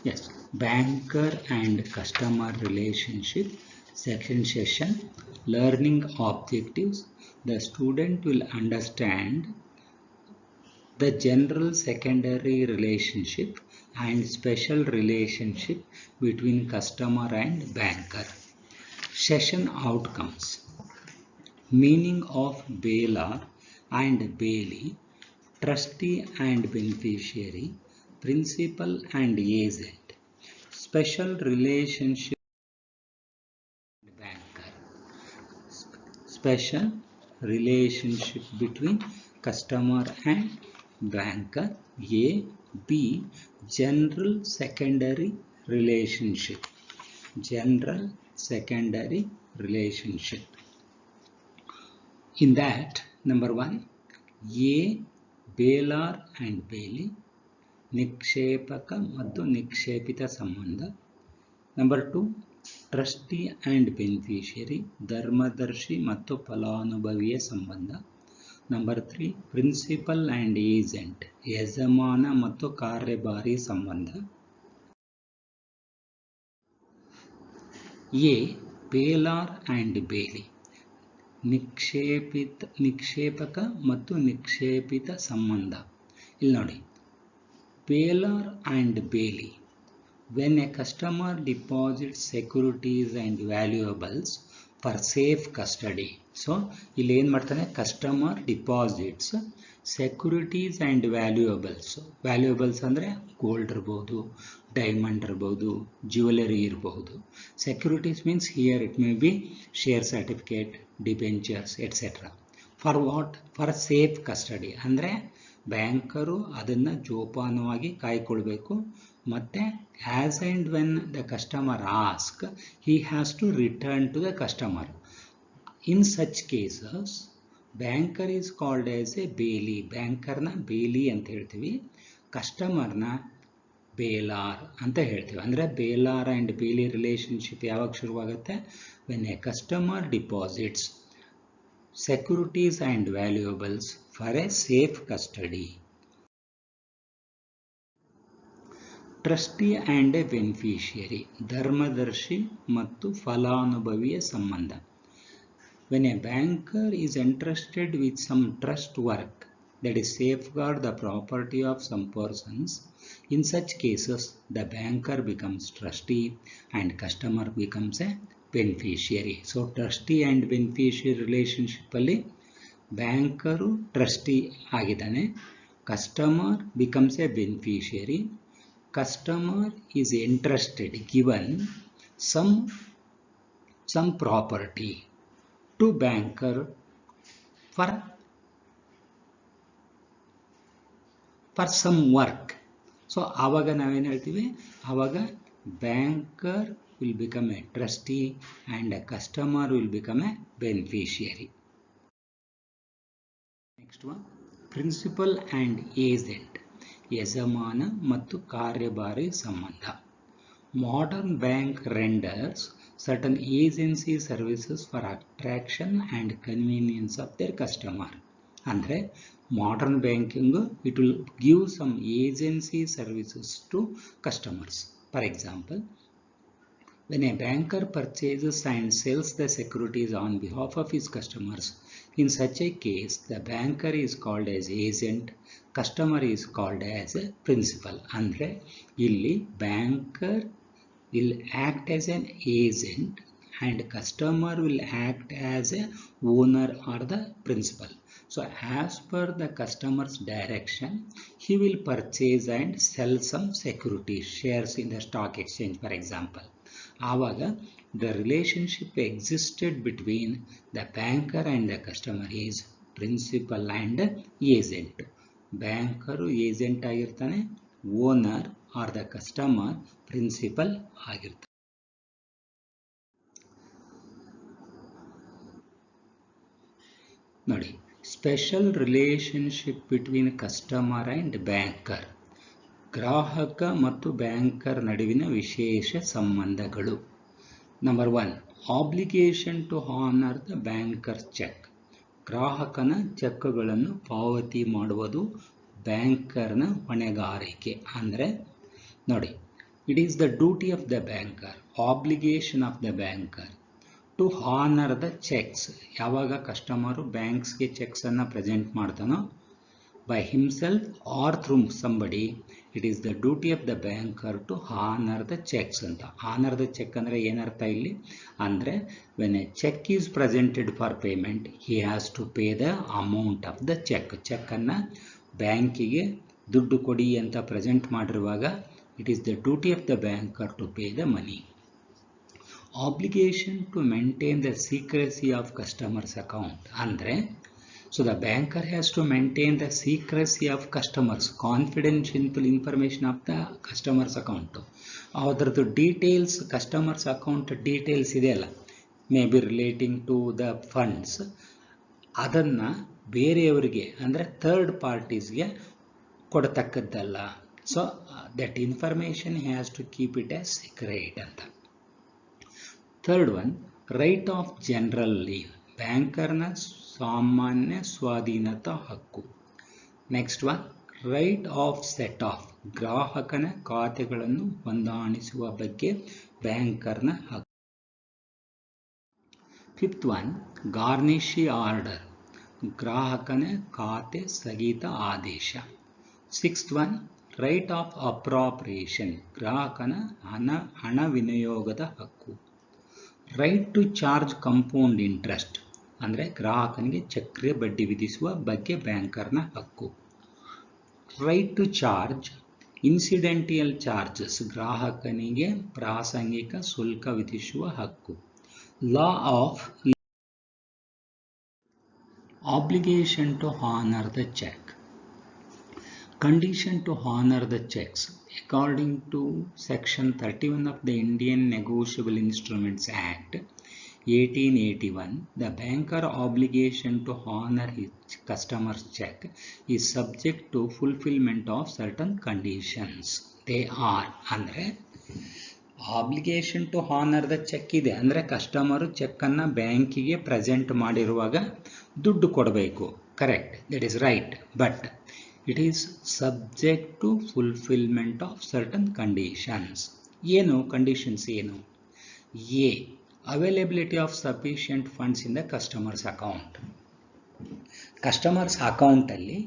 Yes, banker and customer relationship, second session, learning objectives. The student will understand the general secondary relationship and special relationship between customer and banker. Session outcomes. Meaning of bailor and bailee, trustee and beneficiary, principal and agent, special relationship banker, special relationship between customer and banker. A. B. General secondary relationship. General secondary relationship. In that, number 1, A. bailor and bailee, ನಿಕ್ಷೇಪಕ ಮತ್ತು ನಿಕ್ಷೇಪಿತ ಸಂಬಂಧ. Number 2, trustee and beneficiary, ಧರ್ಮದರ್ಶಿ ಮತ್ತು ಫಲಾನುಭವಿಯ ಸಂಬಂಧ. Number 3, principal and agent, ಯಜಮಾನ ಮತ್ತು ಕಾರ್ಯಭಾರಿ ಸಂಬಂಧ. ಎ. ಬೇಲಾರ್ ಆ್ಯಂಡ್ ಬೇಲಿ, ನಿಕ್ಷೇಪಕ ಮತ್ತು ನಿಕ್ಷೇಪಿತ ಸಂಬಂಧ. ಇಲ್ಲಿ ನೋಡಿ, ಬೇಲಾರ್ ಆ್ಯಂಡ್ ಬೇಲಿ, when a customer deposits securities and valuables for safe custody. So ಇಲ್ಲಿ ಏನು ಮಾಡ್ತಾನೆ, ಕಸ್ಟಮರ್ ಡಿಪಾಸಿಟ್ಸ್ ಸೆಕ್ಯೂರಿಟೀಸ್ ಆ್ಯಂಡ್ ವ್ಯಾಲ್ಯೂಯಬಲ್ಸ್ ಅಂದರೆ ಗೋಲ್ಡ್ ಇರ್ಬೋದು, ಡೈಮಂಡ್ ಇರ್ಬೋದು, ಜ್ಯುವೆಲರಿ ಇರಬಹುದು. Securities means here it may be share certificate, debentures et cetera. For what? For safe custody, ಅಂದರೆ banker ಅದನ್ನು ಜೋಪಾನವಾಗಿ ಕಾಯ್ಕೊಳ್ಬೇಕು. ಮತ್ತು as and when the customer asks, he has to return to the customer. In such cases, banker is called as a bailee. ಬ್ಯಾಂಕರ್ನ ಬೇಲಿ ಅಂತ ಹೇಳ್ತೀವಿ, ಕಸ್ಟಮರ್ನ ಬೇಲಾರ್ ಅಂತ ಹೇಳ್ತೀವಿ. ಅಂದರೆ ಬೇಲಾರ್ ಆ್ಯಂಡ್ ಬೇಲಿ ರಿಲೇಷನ್ಶಿಪ್ ಯಾವಾಗ ಶುರುವಾಗುತ್ತೆ? when a customer deposits securities and valuables for a safe custody. Trustee and a beneficiary, ಧರ್ಮದರ್ಶಿ ಮತ್ತು ಫಲಾನುಭವಿಯ ಸಂಬಂಧ. when a banker is entrusted with some trust work that is safeguard the property of some persons, in such cases the banker becomes trustee and customer becomes a beneficiary. So trustee and beneficiary relationship ಅಲ್ಲಿ banker trustee ಆಗಿದ್ದಾನೆ, customer becomes a beneficiary. Customer is entrusted, given some property to banker for some work. So ಆವಾಗ ನಾವೇನು ಹೇಳ್ತೀವಿ, ಆವಾಗ banker will become a trustee and a customer will become a beneficiary. Next one, principal and agent, ಯಜಮಾನ ಮತ್ತು ಕಾರ್ಯಭಾರಿ ಸಂಬಂಧ. Modern bank renders certain agency services for attraction and convenience of their customer. ಅಂದರೆ modern banking it will give some agency services to customers. For example, when a banker purchases and sells the securities on behalf of his customers, in such a case the banker is called as agent, customer is called as a principal. ಅಂದರೆ ಇಲ್ಲಿ banker will act as an agent and customer will act as a owner or the principal. So as per the customer's direction, he will purchase and sell some securities, shares in the stock exchange, for example. ಆವಾಗ the relationship existed between the banker and the customer is principal and agent. Banker agent ಆಗಿರ್ತಾನೆ, owner or the customer principal ಆಗಿರ್ತಾನೆ. ನೋಡಿ, special relationship between customer and banker, ಗ್ರಾಹಕ ಮತ್ತು banker ನಡುವಿನ ವಿಶೇಷ ಸಂಬಂಧಗಳು. Number 1, obligation to honour the banker cheque, ಗ್ರಾಹಕನ ಚೆಕ್ಗಳನ್ನು ಪಾವತಿ ಮಾಡುವುದು ಬ್ಯಾಂಕರ್ನ ಹೊಣೆಗಾರಿಕೆ. ಅಂದರೆ ನೋಡಿ, It is the duty of the banker, obligation of the banker to honor the checks. ಯಾವಾಗ ಕಸ್ಟಮರು ಬ್ಯಾಂಕ್ಸ್ಗೆ ಚೆಕ್ಸ್ ಅನ್ನು ಪ್ರೆಸೆಂಟ್ ಮಾಡ್ತಾನೋ by himself or through somebody, it is the duty of the banker to honor the checks ಅಂತ. honor the check ಅಂದರೆ ಏನರ್ಥ ಇಲ್ಲಿ ಅಂದರೆ when a check is presented for payment, he has to pay the amount of the check. Cheque ಅನ್ನು ಬ್ಯಾಂಕಿಗೆ ದುಡ್ಡು ಕೊಡಿ ಅಂತ ಪ್ರೆಸೆಂಟ್ ಮಾಡಿರುವಾಗ it is the duty of the banker to pay the money. Obligation to maintain the secrecy of customer's account ಅಂದರೆ so the banker has to maintain the secrecy of customers, confidential information of the customer's account. ಅದರದ್ದು details customer's account details ಇದೆಯಲ್ಲ, may be relating to the funds, ಅದನ್ನು ಬೇರೆಯವರಿಗೆ ಅಂದರೆ third ಪಾರ್ಟೀಸ್ಗೆ ಕೊಡತಕ್ಕದ್ದಲ್ಲ. So that information has to keep it as secret ಅಂತ. Third one, right of general lien, ಬ್ಯಾಂಕರ್ನ ಸಾಮಾನ್ಯ ಸ್ವಾಧೀನತಾ ಹಕ್ಕು. Next one, right of set off, ಗ್ರಾಹಕನ ಖಾತೆಗಳನ್ನು ಹೊಂದಾಣಿಸುವ ಬಗ್ಗೆ ಬ್ಯಾಂಕರ್ನ ಹಕ್ಕು. ಫಿಫ್ತ್ ಒನ್, ಗಾರ್ನಿಷಿ ಆರ್ಡರ್, ಗ್ರಾಹಕನ ಖಾತೆ ಸ್ಥಗಿತ ಆದೇಶ. Sixth one, right of appropriation, ಗ್ರಾಹಕನ ಹಣ ವಿನಿಯೋಗದ ಹಕ್ಕು. Right to charge compound interest ಅಂದರೆ ಗ್ರಾಹಕನಿಗೆ ಚಕ್ರ ಬಡ್ಡಿ ವಿಧಿಸುವ ಬಗ್ಗೆ ಬ್ಯಾಂಕರ್ನ ಹಕ್ಕು. Right to charge incidental charges, ಗ್ರಾಹಕನಿಗೆ ಪ್ರಾಸಂಗಿಕ ಶುಲ್ಕ ವಿಧಿಸುವ ಹಕ್ಕು. Law of obligation to honour the cheque, condition to honor the checks. According to section 31 of the Indian Negotiable Instruments Act 1881, the banker obligation to honor his customer's check is subject to fulfillment of certain conditions. They are ಅಂದರೆ obligation to honour the cheque ಇದೆ ಅಂದರೆ customer ಚೆಕ್ಕನ್ನು ಬ್ಯಾಂಕಿಗೆ present ಮಾಡಿರುವಾಗ ದುಡ್ಡು ಕೊಡಬೇಕು. Correct, that is right. But it is subject to fulfillment of certain conditions. ಏನು conditions ಏನು? A, availability of sufficient funds in the customer's account. Customer's ಅಕೌಂಟಲ್ಲಿ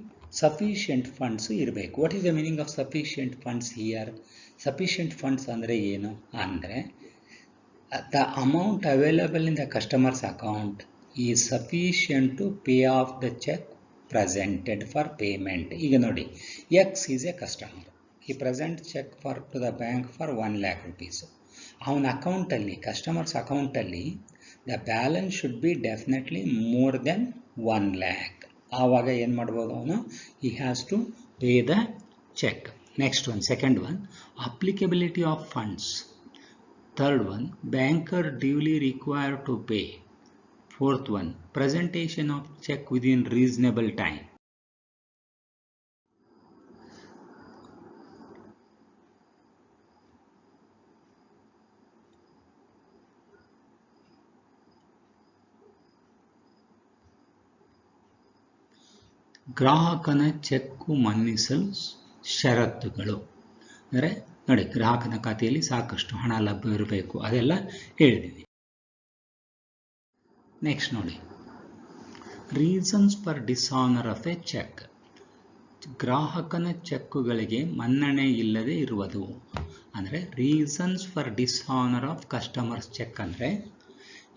ಸಫಿಷಿಯಂಟ್ ಫಂಡ್ಸ್ ಇರಬೇಕು. What is the meaning of sufficient funds here? Sufficient funds ಅಂದರೆ ಏನು ಅಂದರೆ the amount available in the customer's account is sufficient to pay off the cheque presented for payment. ಈಗ ನೋಡಿ, X is a customer. He present check to the bank for 1 lakh rupees. ಅವನ ಅಕೌಂಟಲ್ಲಿ, customers ಅಕೌಂಟಲ್ಲಿ the balance should be definitely more than 1 lakh. ಆವಾಗ ಏನು ಮಾಡ್ಬೋದು ಅವನು? he has to pay the check. Next one, second one, applicability of funds. Third one, banker duly required to pay. Fourth one, presentation of check within reasonable time. ಗ್ರಾಹಕನ cheque ಮನ್ನಿಸಲು ಷರತ್ತುಗಳು ಅಂದರೆ ನೋಡಿ, ಗ್ರಾಹಕನ ಖಾತೆಯಲ್ಲಿ ಸಾಕಷ್ಟು ಹಣ ಲಭ್ಯವಿರಬೇಕು, ಅದೆಲ್ಲ ಹೇಳಿದ್ದೀವಿ. ನೆಕ್ಸ್ಟ್ ನೋಡಿ, reasons for dishonour of a cheque. ಗ್ರಾಹಕನ ಚೆಕ್ಕುಗಳಿಗೆ ಮನ್ನಣೆ ಇಲ್ಲದೆ ಇರುವುದು ಅಂದರೆ reasons for dishonour of customer's cheque ಅಂದರೆ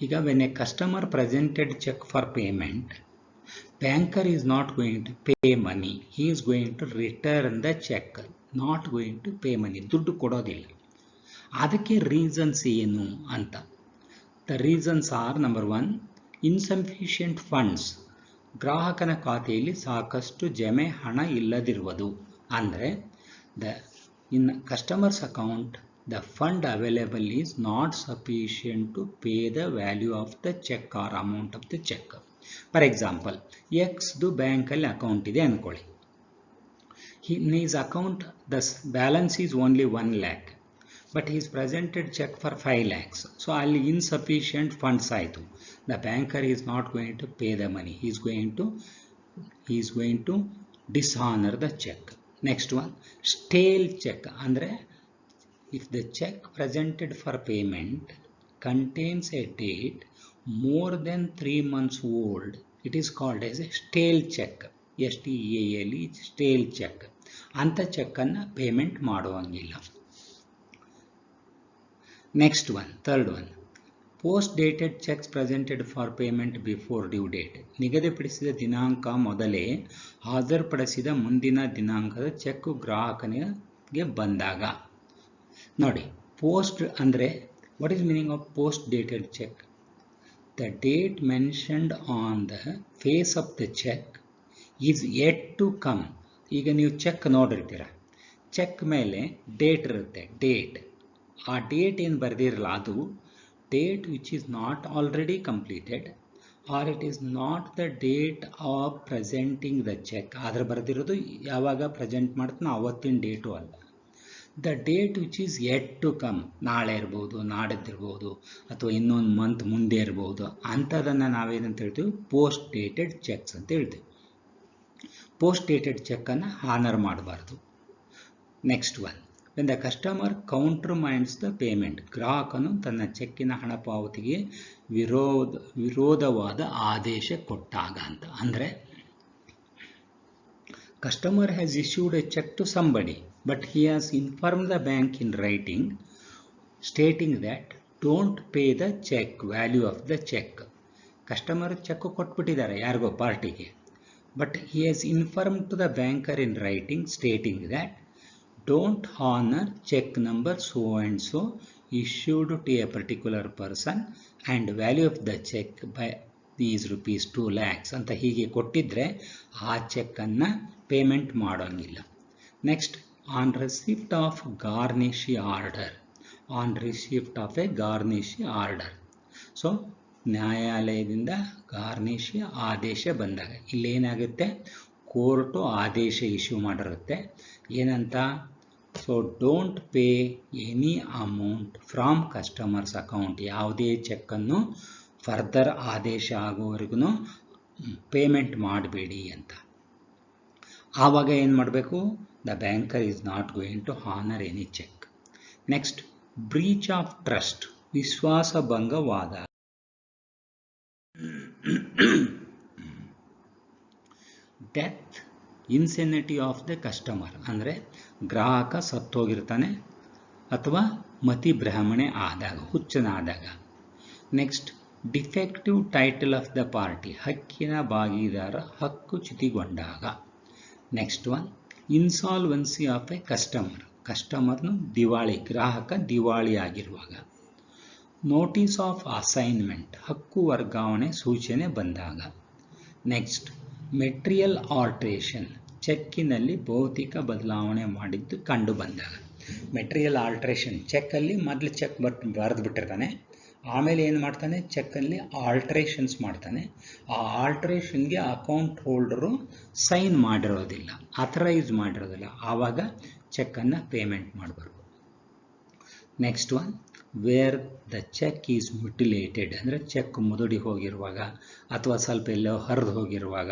ಈಗ when a customer presented cheque for payment, banker is not going to pay money, he is going to return the cheque, not going to pay money, ದುಡ್ಡು ಕೊಡೋದಿಲ್ಲ. ಅದಕ್ಕೆ reasons ಏನು ಅಂತ. The reasons are, number one, insufficient funds, ಗ್ರಾಹಕನ ಖಾತೆಯಲ್ಲಿ ಸಾಕಷ್ಟು ಜಮೆ ಹಣ ಇಲ್ಲದಿರುವುದು ಅಂದರೆ ಇನ್ customer's account the fund available is not sufficient to pay the value of the cheque or amount of the cheque. For example, ಎಕ್ಸ್ದು ಬ್ಯಾಂಕಲ್ಲಿ ಅಕೌಂಟ್ ಇದೆ ಅಂದ್ಕೊಳ್ಳಿ. In his account the balance is only 1 lakh. but he is presented check for 5 lakhs. So ಅಲ್ಲಿ insufficient funds ಆಯಿತು. The banker is not going to pay the money. He is going to dishonor the check. Next one, stale check ಅಂದರೆ If the check presented for payment contains a date more than 3 months old, it is called as a stale check. STALE, stale check. ಅಂತ cheque ಅನ್ನು payment ಮಾಡುವಂಗಿಲ್ಲ. Next one, third one, post dated cheques presented for payment before due date. ನಿಗದಿಪಡಿಸಿದ ದಿನಾಂಕ ಮೊದಲೇ ಹಾಜರುಪಡಿಸಿದ ಮುಂದಿನ ದಿನಾಂಕದ check ಗ್ರಾಹಕನಿಗೆ ಬಂದಾಗ. ನೋಡಿ, ಪೋಸ್ಟ್ ಅಂದರೆ what is meaning of post dated cheque? The date mentioned on the face of the cheque is yet to come. ಈಗ ನೀವು ಚೆಕ್ ನೋಡಿರ್ತೀರ, ಚೆಕ್ ಮೇಲೆ ಡೇಟ್ ಇರುತ್ತೆ, ಡೇಟ್. ಆ ಡೇಟ್ ಏನು ಬರೆದಿರಲ್ಲ, ಅದು date which is not already completed or it is not the date of presenting the cheque. ಆದರೆ ಬರೆದಿರೋದು ಯಾವಾಗ ಪ್ರೆಸೆಂಟ್ ಮಾಡ್ತಾನೋ ಅವತ್ತಿನ ಡೇಟು ಅಲ್ಲ. The date which is yet to come, ನಾಳೆ ಇರ್ಬೋದು, ನಾಡಿದ್ದಿರ್ಬೋದು, ಅಥವಾ ಇನ್ನೊಂದು ಮಂತ್ ಮುಂದೆ ಇರ್ಬೋದು, ಅಂಥದನ್ನು ನಾವೇನಂತ ಹೇಳ್ತೀವಿ? ಪೋಸ್ಟ್ ಡೇಟೆಡ್ ಚೆಕ್ಸ್ ಅಂತ ಹೇಳ್ತೀವಿ. ಪೋಸ್ಟ್ ಡೇಟೆಡ್ ಚೆಕ್ಕನ್ನು ಹಾನರ್ ಮಾಡಬಾರ್ದು. Next one, when the customer counter minds the payment. ಗ್ರಾಹಕನು ತನ್ನ ಚೆಕ್ಕಿನ ಹಣ ಪಾವತಿಗೆ ವಿರೋಧವಾದ ಆದೇಶ ಕೊಟ್ಟಾಗ ಅಂತ. ಅಂದರೆ customer has issued a check to somebody, but he has informed the bank in writing stating that don't pay the check value of the check. Customer cheque ಕೊಟ್ಬಿಟ್ಟಿದ್ದಾರೆ ಯಾರಿಗೋ ಪಾರ್ಟಿಗೆ, but he has informed to the banker in writing stating that don't honor check number so and so issued to a particular person and value of the check by these rupees 2 lakhs ಅಂತ ಹೀಗೆ ಕೊಟ್ಟಿದ್ರೆ ಆ ಚೆಕ್ಕನ್ನು payment ಮಾಡೋಂಗಿಲ್ಲ. Next, on receipt of garnishee order. On receipt of a garnishee order. So ನ್ಯಾಯಾಲಯದಿಂದ garnishee ಆದೇಶ ಬಂದಾಗ ಇಲ್ಲೇನಾಗುತ್ತೆ? Court ಆದೇಶ ಇಶ್ಯೂ ಮಾಡಿರುತ್ತೆ. ಏನಂತ? So don't pay any amount from customers account. ಯಾವುದೇ ಚೆಕ್ಕನ್ನು ಫರ್ದರ್ ಆದೇಶ ಆಗೋವರೆಗೂ ಪೇಮೆಂಟ್ ಮಾಡಬೇಡಿ ಅಂತ. ಆವಾಗ ಏನು ಮಾಡಬೇಕು? The banker is not going to honour any cheque. Next, breach of trust. ವಿಶ್ವಾಸಭಂಗವಾದ. Death, insanity of the customer. ಅಂದರೆ ಗ್ರಾಹಕ ಸತ್ತೋಗಿರ್ತಾನೆ ಅಥವಾ ಮತಿಭ್ರಮಣೆ ಆದಾಗ, ಹುಚ್ಚನಾದಾಗ. Next, defective title of the party. ಹಕ್ಕಿನ ಭಾಗಿದಾರ ಹಕ್ಕು ಚ್ಯುತಿಗೊಂಡಾಗ. Next one, insolvency of a customer. ಕಸ್ಟಮರ್ನು ದಿವಾಳಿ, ಗ್ರಾಹಕ ದಿವಾಳಿ ಆಗಿರುವಾಗ. Notice of assignment. ಹಕ್ಕು ವರ್ಗಾವಣೆ ಸೂಚನೆ ಬಂದಾಗ. Next, material alteration. ಚೆಕ್ಕಿನಲ್ಲಿ ಭೌತಿಕ ಬದಲಾವಣೆ ಮಾಡಿದ್ದು ಕಂಡು ಬಂದಾಗ. ಮೆಟೀರಿಯಲ್ ಆಲ್ಟ್ರೇಷನ್, ಚೆಕ್ಕಲ್ಲಿ ಮೊದಲು ಚೆಕ್ ಬರೆದು ಬಿಟ್ಟಿರ್ತಾನೆ, ಆಮೇಲೆ ಏನು ಮಾಡ್ತಾನೆ? ಚೆಕ್ಕಲ್ಲಿ ಆಲ್ಟ್ರೇಷನ್ಸ್ ಮಾಡ್ತಾನೆ. ಆ ಆಲ್ಟ್ರೇಷನ್ಗೆ ಅಕೌಂಟ್ ಹೋಲ್ಡರು ಸೈನ್ ಮಾಡಿರೋದಿಲ್ಲ, ಅಥರೈಸ್ ಮಾಡಿರೋದಿಲ್ಲ. ಆವಾಗ ಚೆಕ್ಕನ್ನು ಪೇಮೆಂಟ್ ಮಾಡಬಾರ್ದು. Next one, where the cheque is mutilated. ಅಂದರೆ ಚೆಕ್ ಮುದುಡಿ ಹೋಗಿರುವಾಗ ಅಥವಾ ಸ್ವಲ್ಪ ಎಲ್ಲೋ ಹರಿದು ಹೋಗಿರುವಾಗ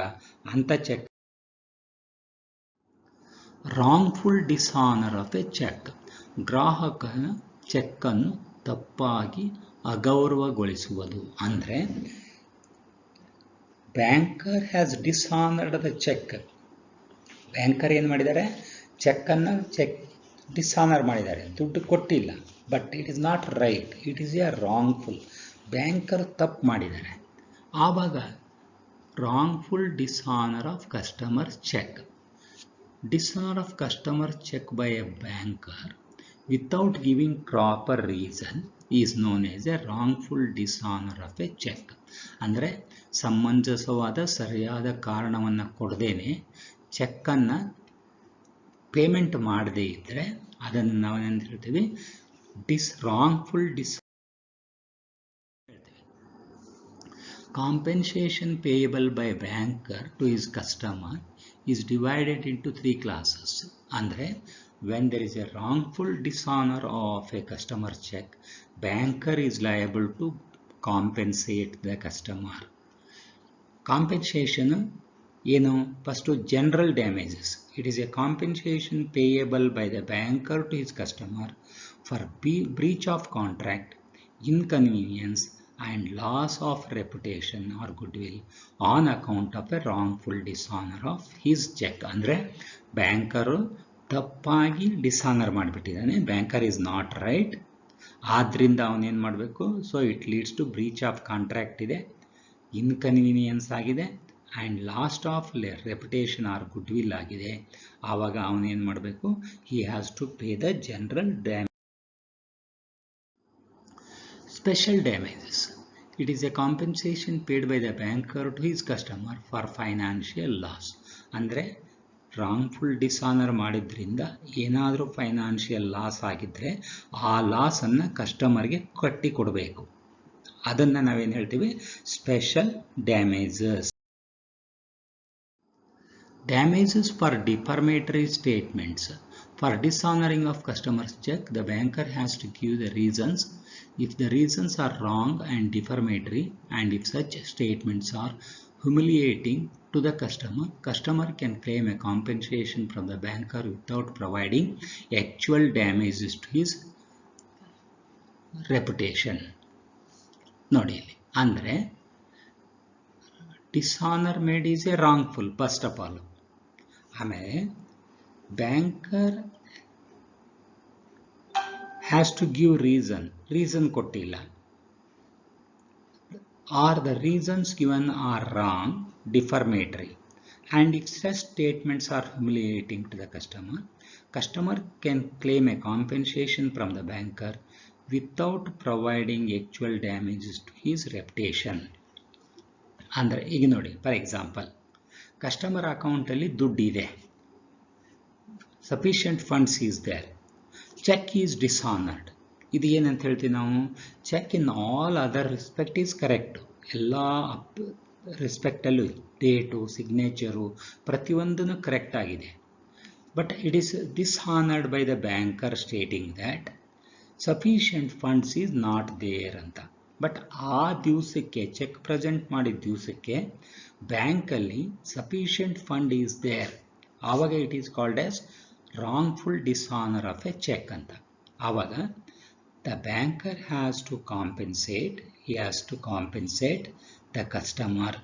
ಅಂಥ cheque. Wrongful dishonour of a cheque. ಗ್ರಾಹಕನ ಚೆಕ್ಕನ್ನು ತಪ್ಪಾಗಿ ಅಗೌರವಗೊಳಿಸುವುದು. ಅಂದರೆ banker has dishonoured the cheque. Banker ಏನು ಮಾಡಿದ್ದಾರೆ? ಚೆಕ್ಕನ್ನು ಡಿಸಾನರ್ ಮಾಡಿದ್ದಾರೆ, ದುಡ್ಡು ಕೊಟ್ಟಿಲ್ಲ. But it is not right, it is a wrongful. Banker ತಪ್ಪು ಮಾಡಿದ್ದಾರೆ. ಆವಾಗ wrongful dishonour of customer cheque. Dishonour of customer cheque by a banker without giving proper reason is known as a wrongful dishonor of a check. ಅಂದರೆ ಸಮಂಜಸವಾದ ಸರಿಯಾದ ಕಾರಣವನ್ನು ಕೊಡದೇನೆ ಚೆಕ್ಕನ್ನು payment ಮಾಡದೇ ಇದ್ದರೆ ಅದನ್ನು ನಾವು ಏನಂತ ಹೇಳ್ತೀವಿ? Wrongful Compensation payable by banker to his customer is divided into 3 classes. ಅಂದರೆ when there is a wrongful dishonor of a customer check, banker is liable to compensate the customer. Compensation ಏನು? First general damages. It is a compensation payable by the banker to his customer for breach of contract, inconvenience, and loss of reputation or goodwill on account of a wrongful dishonor of his check. ಅಂದರೆ banker ತಪ್ಪಾಗಿ dishonour ಮಾಡಿಬಿಟ್ಟಿದ್ದಾನೆ, banker is not right, ಆದ್ರಿಂದ ಅವನೇನು ಮಾಡಬೇಕು, so it leads to breach of contract ಇದೆ, inconvenience ಆಗಿದೆ, and lost of reputation or goodwill ಆಗಿದೆ. ಆವಾಗ ಅವನೇನು ಮಾಡಬೇಕು, he has to pay the general damage. Special damages. It is a compensation paid by the banker to his customer for financial loss. ಅಂದರೆ wrongful dishonour ಮಾಡಿದ್ರಿಂದ ಏನಾದರೂ financial loss ಆಗಿದ್ದರೆ ಆ ಲಾಸನ್ನು ಕಸ್ಟಮರ್ಗೆ ಕಟ್ಟಿ ಕೊಡಬೇಕು. ಅದನ್ನು ನಾವೇನು ಹೇಳ್ತೀವಿ, special damages. Damages for defamatory statements. For dishonoring of customer's check, the banker has to give the reasons. If the reasons are wrong and defamatory, and if such statements are humiliating to the customer can claim a compensation from the banker without providing actual damages to his reputation. ನೋಡಿ ಇಲ್ಲಿ, ಅಂದರೆ dishonour made is a wrongful first of all. ಆಮೇಲೆ banker has to give reason ಕೊಟ್ಟಿಲ್ಲ, or the reasons given are wrong, defamatory, and if such statements are humiliating to the customer can claim a compensation from the banker without providing actual damages to his reputation. ಅಂದರೆ ಈಗ ನೋಡಿ, for example, customer ಅಕೌಂಟಲ್ಲಿ ದುಡ್ಡಿದೆ, sufficient funds is there, cheque is dishonoured. ಇದು ಏನಂತ ಹೇಳ್ತೀವಿ ನಾವು, cheque in all other respect is correct, ಎಲ್ಲ ರೆಸ್ಪೆಕ್ಟಲ್ಲೂ ಡೇಟು, ಸಿಗ್ನೇಚರು, ಪ್ರತಿಯೊಂದೂ ಕರೆಕ್ಟ್ ಆಗಿದೆ. But it is dishonoured by the banker stating that sufficient funds is not there ಅಂತ. But ಆ ದಿವಸಕ್ಕೆ, ಚೆಕ್ ಪ್ರೆಸೆಂಟ್ ಮಾಡಿದ ದಿವಸಕ್ಕೆ ಬ್ಯಾಂಕಲ್ಲಿ ಸಫಿಷಿಯಂಟ್ ಫಂಡ್ ಈಸ್ ದೇರ್, ಆವಾಗ it is called as wrongful dishonour of a cheque ಅಂತ. ಆವಾಗ the banker has to compensate the customer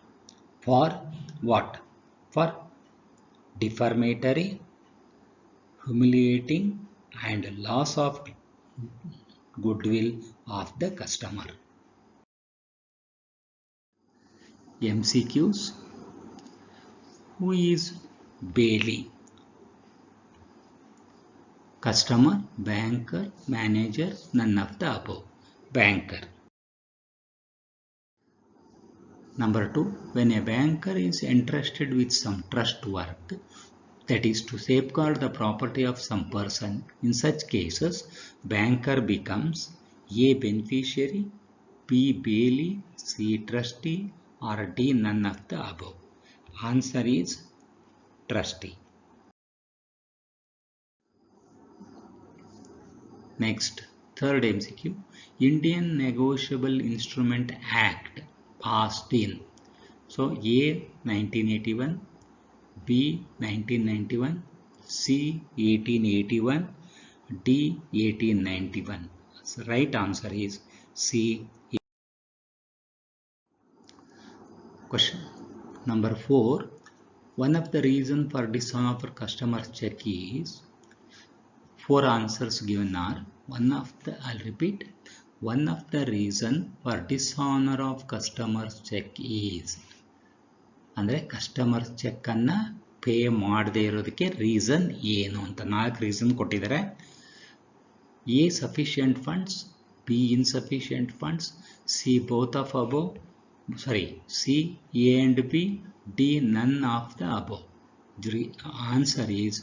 for what? For defamatory, humiliating and loss of goodwill of the customer. MCQs. Who is bailey? Customer, banker, manager, none of the above. Banker. Number 2, when a banker is entrusted with some trust work, that is to safeguard the property of some person, in such cases, banker becomes A. beneficiary, B. bailey, C. trustee, or D. none of the above. Answer is trustee. Next, third MCQ. Indian Negotiable Instrument Act passed in. So A. 1981, B. 1991, C. 1881, D. 1891. So right answer is C. Question number 4. One of the reason for dishonor for customer check is, 4 answers given are, I'll repeat, one of the reason for dishonor of customer's check is, ಅಂದರೆ customer ಚೆಕ್ಕನ್ನು pay ಮಾಡದೇ ಇರೋದಕ್ಕೆ reason ಏನು ಅಂತ 4 reason ಕೊಟ್ಟಿದ್ದಾರೆ. A sufficient funds, B insufficient funds, C both of above, C A and B, D none of the above. The answer is